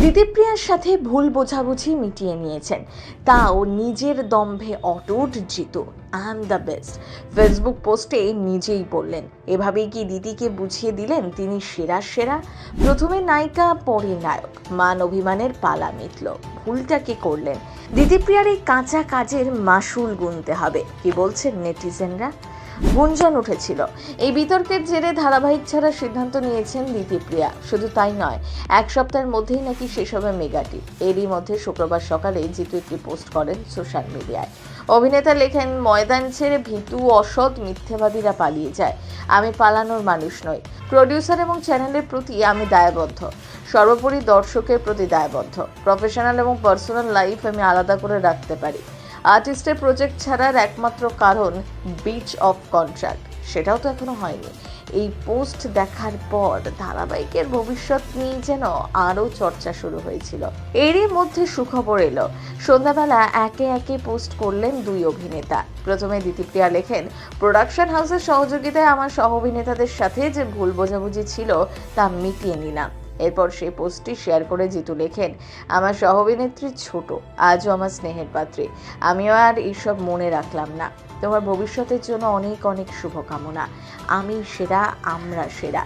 দিতিপ্রিয়ার সাথে ভুল বোঝাবুঝি মিটিয়ে নিয়েছেন, তাও নিজের দম্ভে অটুট Jitu. I am the best Facebook পোস্টে নিজেই বললেন। এভাবেই কি দিদিকে বুঝিয়ে দিলেন তিনি সেরা সেরা? প্রথমে নায়িকা, পরে নায়ক, মান অভিমানের পালা মিটল। ভুলটা কি করলেন? দিতিপ্রিয়ার এই কাঁচা কাজের মাসুল গুনতে হবে, কি বলছেন নেটিজেনরা? গুঞ্জন উঠেছিল, এই বিতর্কের জেরে ধারাবাহিক ছাড়ার সিদ্ধান্ত নিয়েছেন দিতিপ্রিয়া। শুধু তাই নয়, এক সপ্তাহের মধ্যেই নাকি শেষ হবে মেগাটি। এরই মধ্যে শুক্রবার সকালে জিতু একটি পোস্ট করেন সোশ্যাল মিডিয়ায়। অভিনেতা লেখেন, ময়দান ছেড়ে ভীতু, অসৎ, মিথ্যেবাদীরা পালিয়ে যায়। আমি পালানোর মানুষ নই। প্রডিউসার এবং চ্যানেলের প্রতি আমি দায়বদ্ধ, সর্বোপরি দর্শকের প্রতি দায়বদ্ধ। প্রফেশনাল এবং পার্সোনাল লাইফ আমি আলাদা করে রাখতে পারি। আর্টিস্টের প্রজেক্ট ছাড়ার একমাত্র কারণ ব্রিচ অফ কন্ট্রাক্ট, সেটাও তো এখনো হয়নি। এই পোস্ট দেখার পর ধারাবাহিকের ভবিষ্যৎ নিয়ে যেন আরও চর্চা শুরু হয়েছিল। এরই মধ্যে সুখবর এলো, সন্ধ্যাবেলা একে একে পোস্ট করলেন দুই অভিনেতা। প্রথমে দিতিপ্রিয়া লেখেন, প্রোডাকশন হাউসের সহযোগিতায় আমার সহ অভিনেতাদের সাথে যে ভুল বোঝাবুঝি ছিল তা মিটিয়ে নিলাম। এরপর সেই পোস্টটি শেয়ার করে জিতু লেখেন, আমার সহ অভিনেত্রী ছোট, আজও আমার স্নেহের পাত্রী। আমিও আর এইসব মনে রাখলাম না। তোমার ভবিষ্যতের জন্য অনেক অনেক শুভকামনা। আমি সেরা, আমরা সেরা।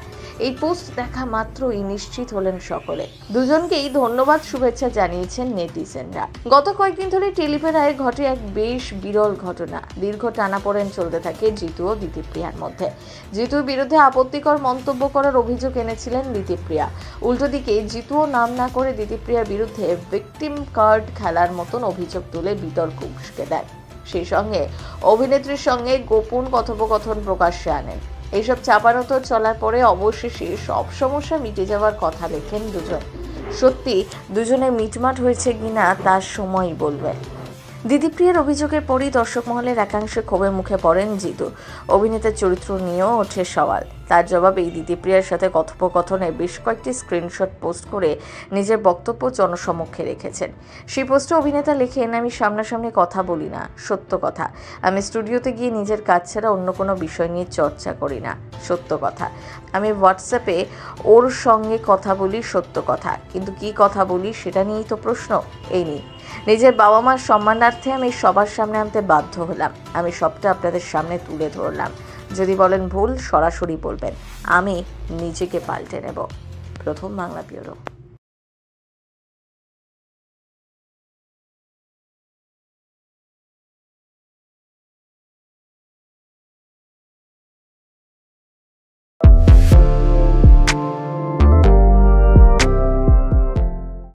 এই পোস্ট দেখা মাত্রই নিশ্চিত হলেন সকলে। দুজনকেই ধন্যবাদ, শুভেচ্ছা জানিয়েছেন নেটিজেনরা। গত কয়েকদিন ধরে টেলিপাড়ায় ঘটে এক বেশ বিরল ঘটনা। দীর্ঘ টানাপোড়েন চলতে থাকে জিতু ও দিতিপ্রিয়ার মধ্যে। জিতুর বিরুদ্ধে আপত্তিকর মন্তব্য করার অভিযোগ এনেছিলেন দিতিপ্রিয়া। উল্টো দিকে জিতুও নাম না করে দিতিপ্রিয়ার বিরুদ্ধে ভিকটিম কার্ড খেলার মতন অভিযোগ তুলে বিতর্ক উস্কে দেয়। সেই সঙ্গে অভিনেত্রীর সঙ্গে গোপন কথোপকথন প্রকাশ্যে আনেন। এইসব চাপানোতর চলার পরে অবশেষে সব সমস্যা মিটে যাওয়ার কথা লেখেন দুজন। সত্যি দুজনের মিটমাট হয়েছে কিনা তার সময়ই বলবে। দিতিপ্রিয়ার অভিযোগের পরই দর্শক মহলের একাংশে ক্ষোভের মুখে পড়েন জিতু। অভিনেতার চরিত্র নিয়েও ওঠে সওয়াল। তার জবাবে দিতিপ্রিয়ার সাথে কথোপকথনে বেশ কয়েকটি স্ক্রিনশট পোস্ট করে নিজের বক্তব্য জনসমক্ষে রেখেছেন। সেই পোস্টে অভিনেতা লেখেন, আমি সামনাসামনি কথা বলি না, সত্য কথা। আমি স্টুডিওতে গিয়ে নিজের কাজ ছাড়া অন্য কোনো বিষয় নিয়ে চর্চা করি না, সত্য কথা। আমি হোয়াটসঅ্যাপে ওর সঙ্গে কথা বলি, সত্য কথা। কিন্তু কি কথা বলি সেটা নিয়েই তো প্রশ্ন। এই নিয়ে নিজের বাবা মার সম্মানার্থে আমি সবার সামনে আনতে বাধ্য হলাম। আমি সবটা আপনাদের সামনে তুলে ধরলাম। যদি বলেন ভুল, সরাসরি বলবেন, আমি নিজেকে পাল্টে নেব। প্রথম বাংলা ব্যুরো।